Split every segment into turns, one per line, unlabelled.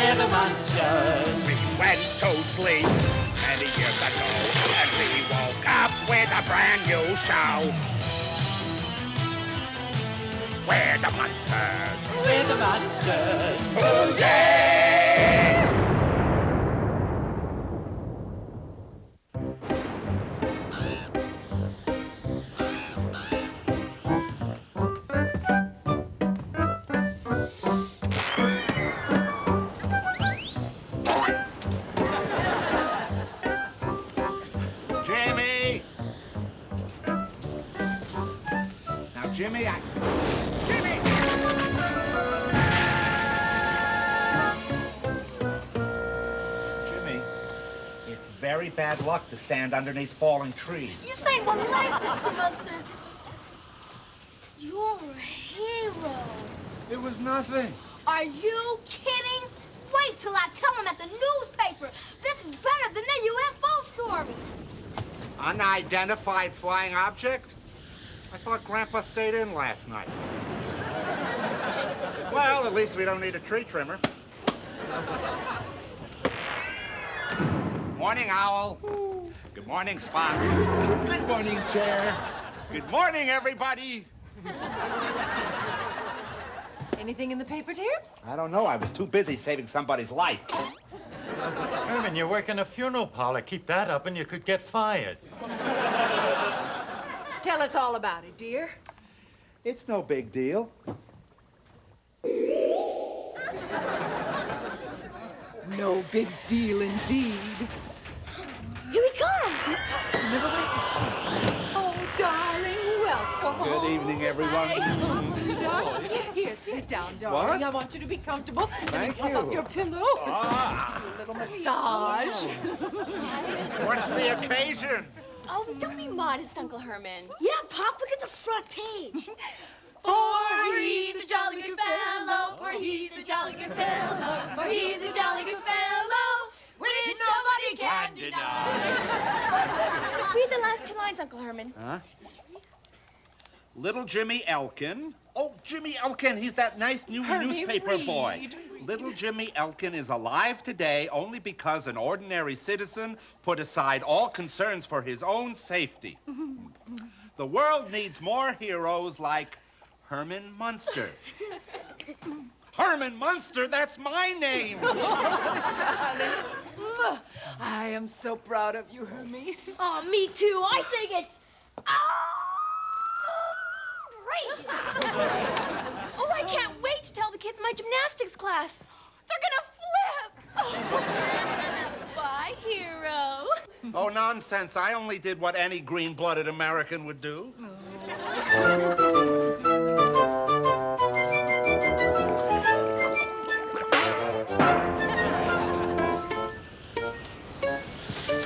we're the Munsters.
We went to sleep many years ago, and we woke up with a brand new show. We're the Munsters.
We're the Munsters.
Today! Jimmy! Now, Jimmy, Jimmy! Jimmy, it's very bad luck to stand underneath falling trees.
You saved my life, Mr. Munster. You're a hero.
It was nothing.
Are you kidding? Wait till I tell them at the newspaper. This is better than the UFO story.
Unidentified flying object? I thought Grandpa stayed in last night. Well, at least we don't need a tree trimmer. Morning, Owl. Good morning, Spot.
Good morning, Chair.
Good morning, everybody.
Anything in the paper, dear?
I don't know. I was too busy saving somebody's life.
Herman, you're working a funeral parlor. Keep that up and you could get fired.
Tell us all about it, dear.
It's no big deal.
No big deal indeed.
Here he comes.
Remember what I said? Oh, darling, welcome
Good
home.
evening, everyone.
Oh, sweet darling. Here, sit down, darling.
What?
I want you to be comfortable. Let me
Thank
fluff
you.
up your pillow. A little massage.
What's the occasion?
Oh, don't be modest, Uncle Herman.
Yeah, Pop, look at the front page.
For he's a jolly good fellow, for he's a jolly good fellow, for he's a jolly good fellow, which nobody can deny. Read the last two lines, Uncle Herman.
Huh? Little Jimmy Elkin. Oh, Jimmy Elkin, he's that nice new newspaper boy. Little Jimmy Elkin is alive today only because an ordinary citizen put aside all concerns for his own safety. The world needs more heroes like Herman Munster. Herman Munster, that's my name.
I am so proud of you, Hermie.
Oh, me too. I think it's outrageous.
Oh, I can't wait to tell the kids in my gymnastics class. They're gonna flip. Bye, hero.
Oh, nonsense. I only did what any green-blooded American would do.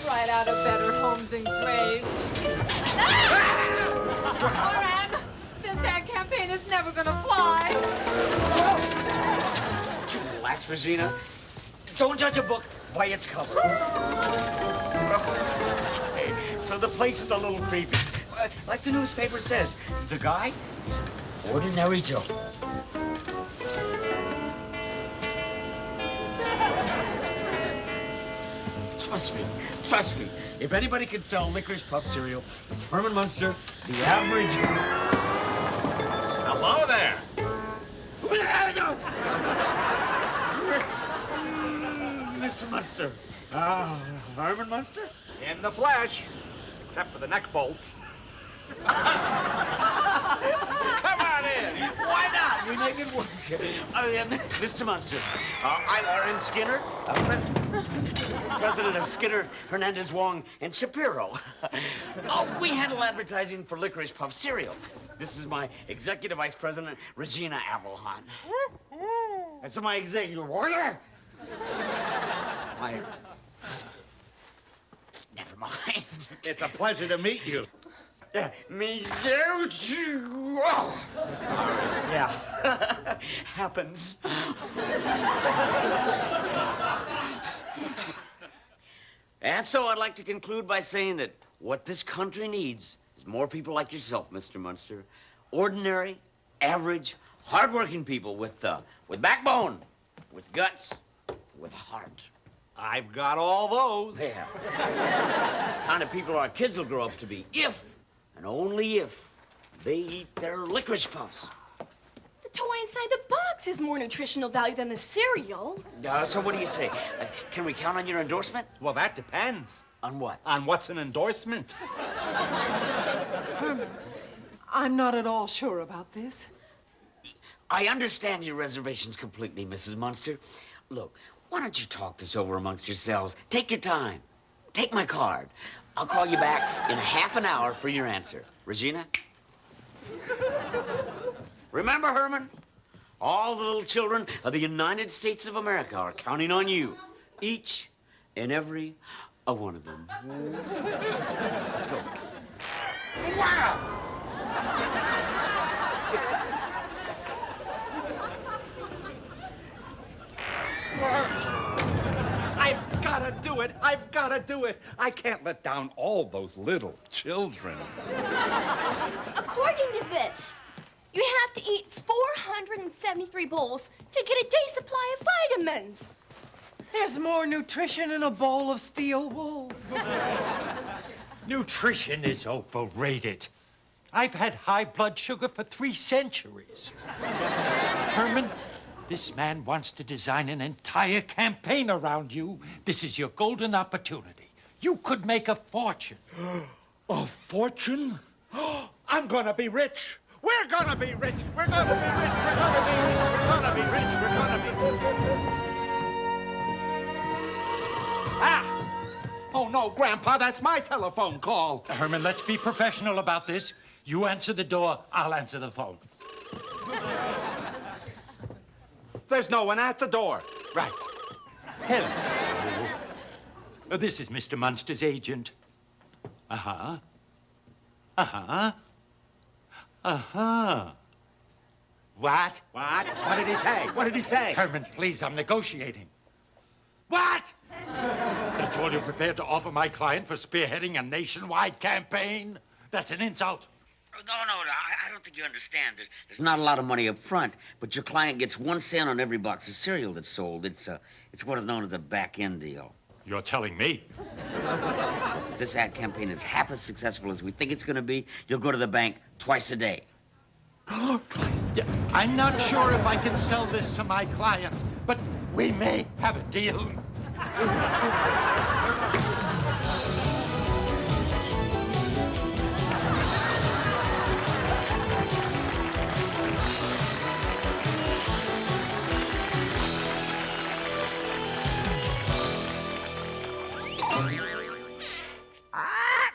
Right out of better homes and graves. Oran, this ad campaign is never gonna fly.
Would you relax, Regina? Don't judge a book by its cover. Hey, so the place is a little creepy. Like the newspaper says, the guy is an ordinary Joe. Trust me. If anybody can sell licorice puff cereal, it's Herman Munster, the average guy.
Hello there.
Mr. Munster. Herman Munster?
In the flesh, except for the neck bolts. Come on in.
Why not? We make it work. Mr. Munster, I'm R.N. Skinner, president of Skinner, Hernandez, Wong, and Shapiro. We handle advertising for licorice puff cereal. This is my executive vice president, Regina Avalon. That's my executive order. Never mind.
It's a pleasure to meet you.
Yeah, me too. Oh. Yeah, happens. And so I'd like to conclude by saying that what this country needs is more people like yourself, Mr. Munster. Ordinary, average, hardworking people with backbone, with guts, with heart.
I've got all those.
Yeah. Kind of people our kids will grow up to be, if and only if they eat their licorice puffs.
The toy inside the box has more nutritional value than the cereal.
So what do you say? Can we count on your endorsement?
Well, that depends.
On what?
On what's an endorsement.
Herman, I'm not at all sure about this.
I understand your reservations completely, Mrs. Munster. Look, why don't you talk this over amongst yourselves? Take your time. Take my card. I'll call you back in half an hour for your answer. Regina? Remember, Herman? All the little children of the United States of America are counting on you. Each and every one of them. Let's go. Wow!
I've got to do it. I've got to do it. I can't let down all those little children.
According to this, you have to eat 473 bowls to get a day's supply of vitamins.
There's more nutrition in a bowl of steel wool.
Nutrition is overrated. I've had high blood sugar for 3 centuries. Herman, this man wants to design an entire campaign around you. This is your golden opportunity. You could make a fortune.
A fortune? I'm gonna be rich. We're gonna be rich. We're gonna be rich. We're gonna be rich. We're gonna be rich. We're gonna be rich. Ah! Oh, no, Grandpa, that's my telephone call.
Herman, let's be professional about this. You answer the door, I'll answer the phone.
There's no one at the door.
Right. Hello. This is Mr. Munster's agent. Uh-huh. Uh-huh. Uh-huh. What?
What? What did he say? What did he say?
Herman, please, I'm negotiating. What? That's all you're prepared to offer my client for spearheading a nationwide campaign? That's an insult.
No, I don't think you understand. There's not a lot of money up front, but your client gets 1 cent on every box of cereal that's sold. It's what is known as a back-end deal.
You're telling me?
If this ad campaign is half as successful as we think it's going to be, you'll go to the bank twice a day.
I'm not sure if I can sell this to my client, but we may have a deal.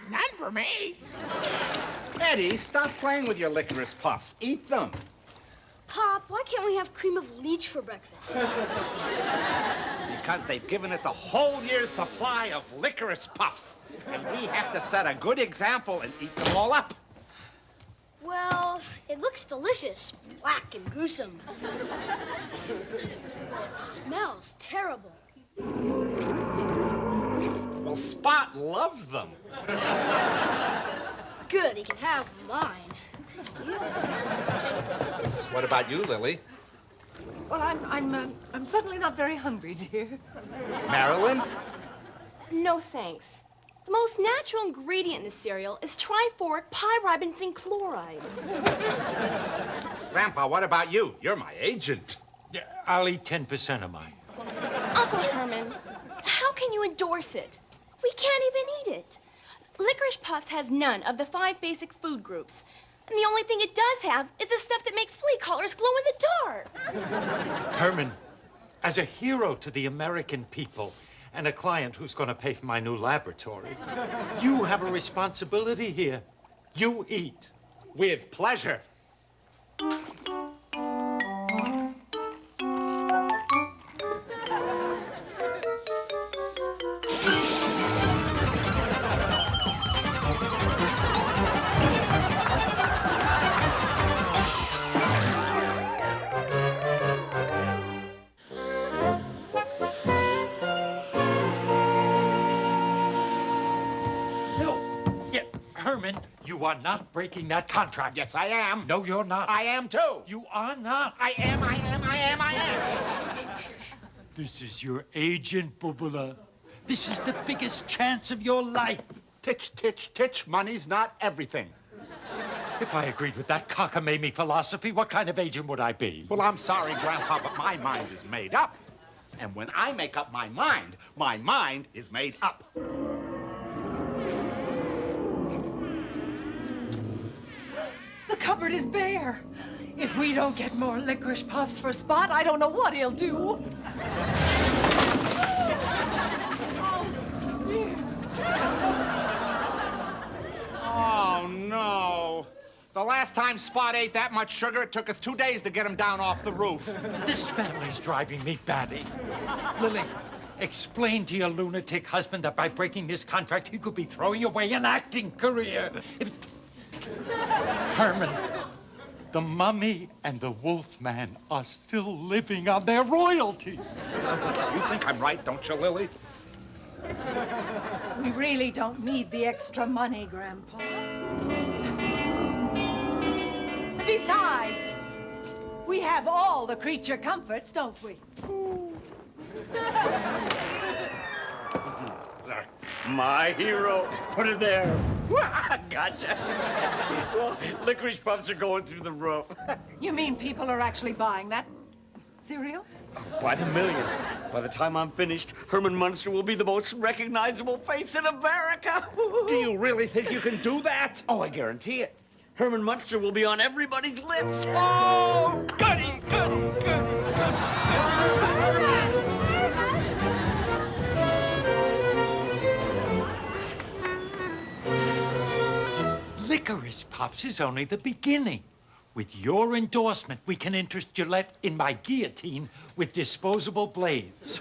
None for me. Eddie, stop playing with your licorice puffs. Eat them.
Pop, why can't we have cream of leech for breakfast?
Because they've given us a whole year's supply of licorice puffs. And we have to set a good example and eat them all up.
Well, it looks delicious, black and gruesome. It smells terrible.
Well, Spot loves them.
Good, he can have mine.
What about you, Lily?
Well, I'm suddenly not very hungry, dear.
Marilyn?
No thanks. The most natural ingredient in the cereal is triforic pyribenzine chloride.
Grandpa, what about you? You're my agent.
Yeah, I'll eat 10% of mine.
Uncle Herman, how can you endorse it? We can't even eat it. Licorice Puffs has none of the 5 basic food groups. And the only thing it does have is the stuff that makes flea collars glow in the dark.
Herman, as a hero to the American people and a client who's going to pay for my new laboratory, you have a responsibility here. You eat.
With pleasure.
Herman, you are not breaking that contract.
Yes, I am.
No, you're not.
I am, too.
You are not.
I am.
This is your agent, Bubula. This is the biggest chance of your life.
Titch, titch, titch. Money's not everything.
If I agreed with that cockamamie philosophy, what kind of agent would I be?
Well, I'm sorry, Grandpa, but my mind is made up. And when I make up my mind is made up.
The cupboard is bare. If we don't get more licorice puffs for Spot, I don't know what he'll do.
Oh, no. The last time Spot ate that much sugar, it took us 2 days to get him down off the roof.
This family's driving me batty. Lily, explain to your lunatic husband that by breaking this contract, he could be throwing away an acting career. Herman, the mummy and the wolfman are still living on their royalties.
You think I'm right, don't you, Lily?
We really don't need the extra money, Grandpa. Besides, we have all the creature comforts, don't we?
My hero. Put it there. Gotcha. Well, licorice puffs are going through the roof.
You mean people are actually buying that cereal?
By the millions. By the time I'm finished, Herman Munster will be the most recognizable face in America.
Do you really think you can do that?
Oh, I guarantee it. Herman Munster will be on everybody's lips.
Oh, goody, goody, goody,
Licorice Puffs is only the beginning. With your endorsement, we can interest Gillette in my guillotine with disposable blades.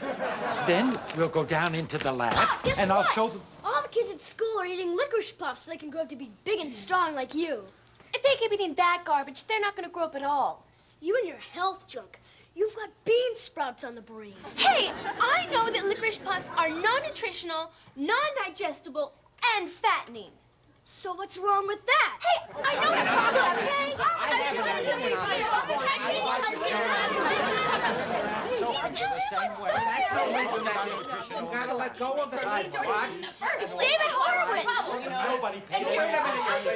Then we'll go down into the lab,
Guess
and
what?
I'll show them...
All the kids at school are eating licorice puffs so they can grow up to be big and strong like you.
If they keep eating that garbage, they're not going to grow up at all.
You and your health junk. You've got bean sprouts on the brain.
Hey, I know that licorice puffs are non-nutritional, non-digestible, and fattening.
So what's wrong with that?
Hey, I know what I'm talking about, okay?
You gotta let go of it.
It's David Horowitz.
Nobody pays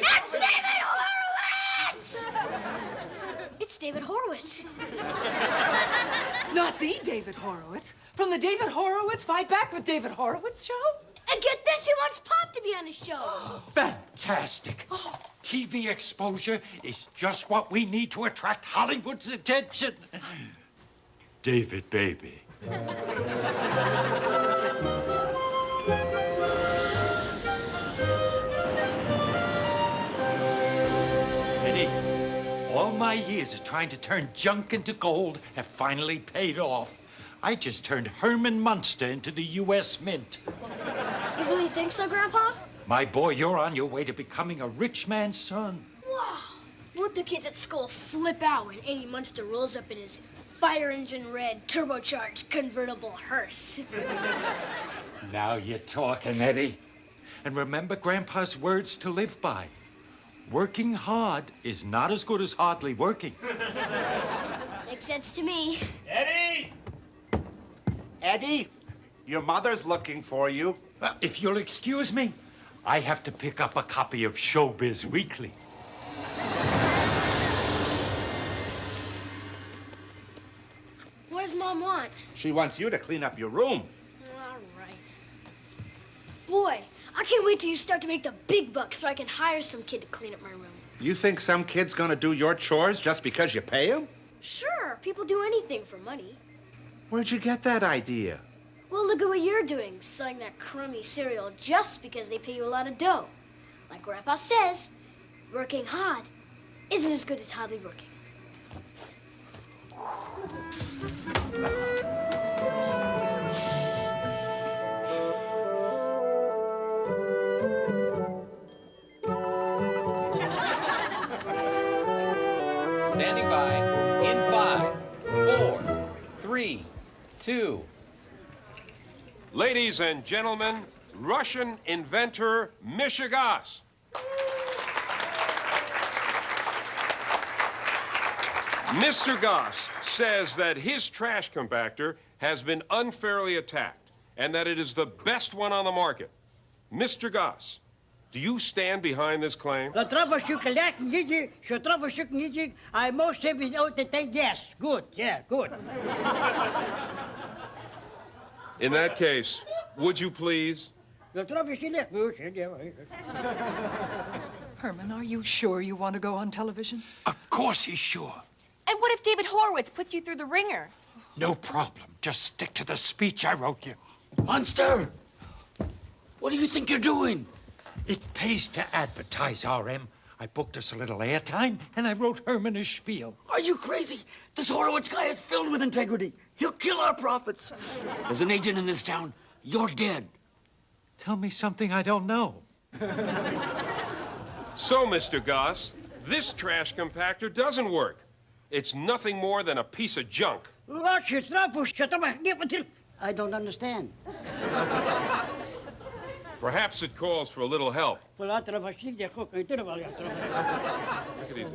That's David Horowitz! It's David Horowitz.
Not the David Horowitz. From the David Horowitz Fight Back with David Horowitz show?
And get this, he wants Pop to be on his show.
Fantastic. TV exposure is just what we need to attract Hollywood's attention. David, baby. Eddie, all my years of trying to turn junk into gold have finally paid off. I just turned Herman Munster into the U.S. Mint.
You really think so, Grandpa?
My boy, you're on your way to becoming a rich man's son.
Wow. Won't the kids at school flip out when Eddie Munster rolls up in his fire engine red turbocharged convertible hearse?
Now you're talking, Eddie. And remember Grandpa's words to live by. Working hard is not as good as hardly working.
Makes sense to me.
Eddie! Eddie, your mother's looking for you.
If you'll excuse me, I have to pick up a copy of Showbiz Weekly.
What does Mom want?
She wants you to clean up your room.
All right. Boy, I can't wait till you start to make the big bucks so I can hire some kid to clean up my room.
You think some kid's gonna do your chores just because you pay him?
Sure, people do anything for money.
Where'd you get that idea?
Well, look at what you're doing, selling that crummy cereal just because they pay you a lot of dough. Like Grandpa says, working hard isn't as good as hardly working.
Standing by in 5, 4, 3, 2.
Ladies and gentlemen, Russian inventor Mishigas. Mr. Goss says that his trash compactor has been unfairly attacked and that it is the best one on the market. Mr. Goss, do you stand behind this claim?
I most have it out to think yes. Good, yeah, good.
In that case, would you please?
Herman, are you sure you want to go on television?
Of course he's sure.
And what if David Horowitz puts you through the ringer?
No problem. Just stick to the speech I wrote you.
Munster! What do you think you're doing?
It pays to advertise, RM. I booked us a little airtime, and I wrote Herman a spiel.
Are you crazy? This Horowitz guy is filled with integrity. He'll kill our profits. As an agent in this town, you're dead.
Tell me something I don't know.
So, Mr. Goss, this trash compactor doesn't work. It's nothing more than a piece of junk.
I don't understand.
Perhaps it calls for a little help. Take it easy.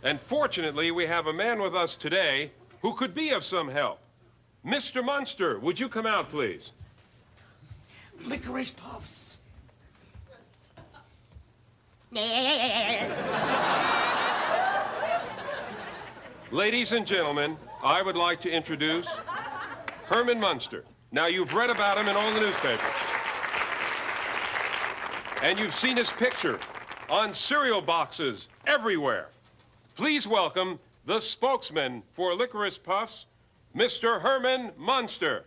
And fortunately, we have a man with us today who could be of some help. Mr. Munster, would you come out, please?
Licorice puffs.
Ladies and gentlemen, I would like to introduce Herman Munster. Now, you've read about him in all the newspapers. And you've seen his picture on cereal boxes everywhere. Please welcome the spokesman for Licorice Puffs, Mr. Herman Munster.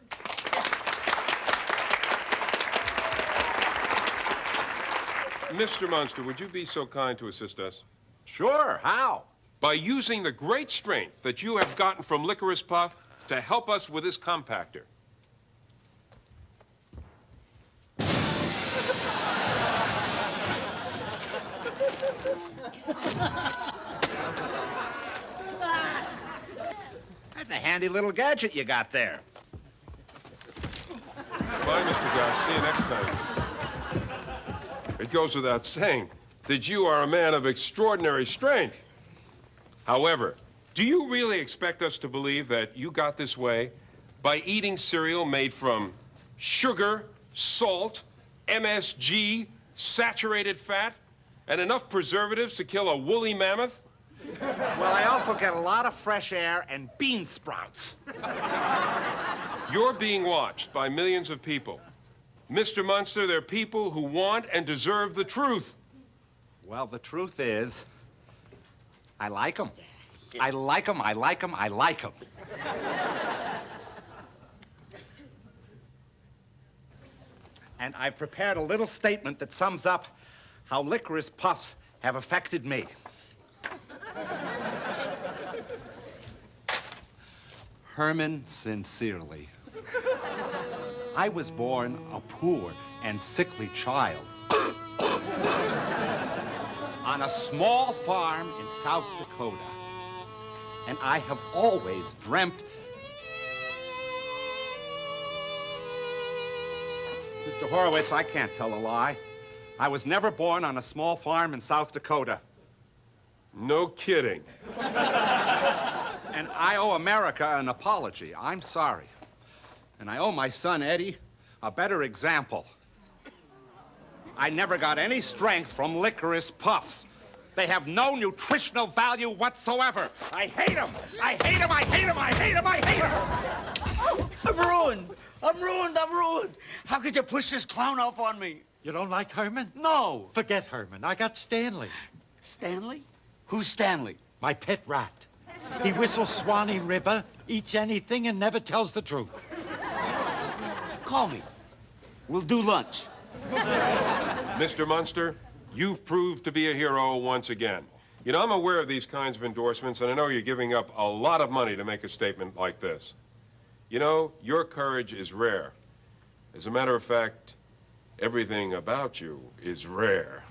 Mr. Munster, would you be so kind to assist us?
Sure, how?
By using the great strength that you have gotten from Licorice Puff to help us with this compactor.
That's a handy little gadget you got there.
Bye, Mr. Goss. See you next time. It goes without saying that you are a man of extraordinary strength. However, do you really expect us to believe that you got this way by eating cereal made from sugar, salt, MSG, saturated fat, and enough preservatives to kill a woolly mammoth?
Well, I also get a lot of fresh air and bean sprouts.
You're being watched by millions of people. Mr. Munster, they're people who want and deserve the truth.
Well, the truth is, I like them. I like them, I like them, I like them. And I've prepared a little statement that sums up how Licorice Puffs have affected me. Herman, sincerely. I was born a poor and sickly child on a small farm in South Dakota. And I have always dreamt... Mr. Horowitz, I can't tell a lie. I was never born on a small farm in South Dakota.
No kidding.
And I owe America an apology. I'm sorry. And I owe my son, Eddie, a better example. I never got any strength from Licorice Puffs. They have no nutritional value whatsoever. I hate them. I hate them. I hate them. I hate them. I hate them.
I'm ruined. I'm ruined. I'm ruined. How could you push this clown off on me?
You don't like Herman?
No.
Forget Herman. I got Stanley.
Stanley? Who's Stanley?
My pet rat. He whistles Swanee River, eats anything, and never tells the truth.
Call me. We'll do lunch.
Mr. Munster, you've proved to be a hero once again. You know, I'm aware of these kinds of endorsements, and I know you're giving up a lot of money to make a statement like this. You know, your courage is rare. As a matter of fact, everything about you is rare.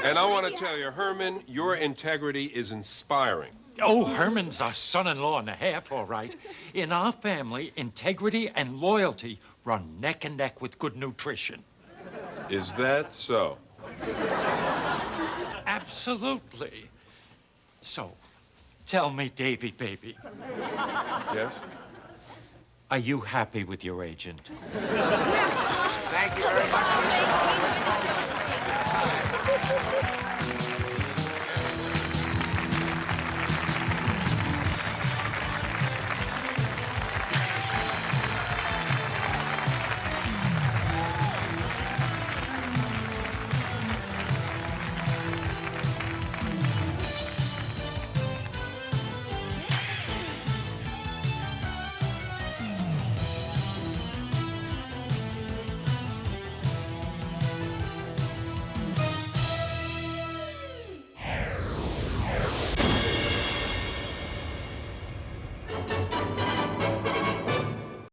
And I want to tell you, Herman, your integrity is inspiring.
Oh, Herman's our son-in-law and a half, all right. In our family, integrity and loyalty run neck and neck with good nutrition.
Is that so?
Absolutely. So, tell me, Davy, baby,
Yes?
are you happy with your agent?
Thank you very much.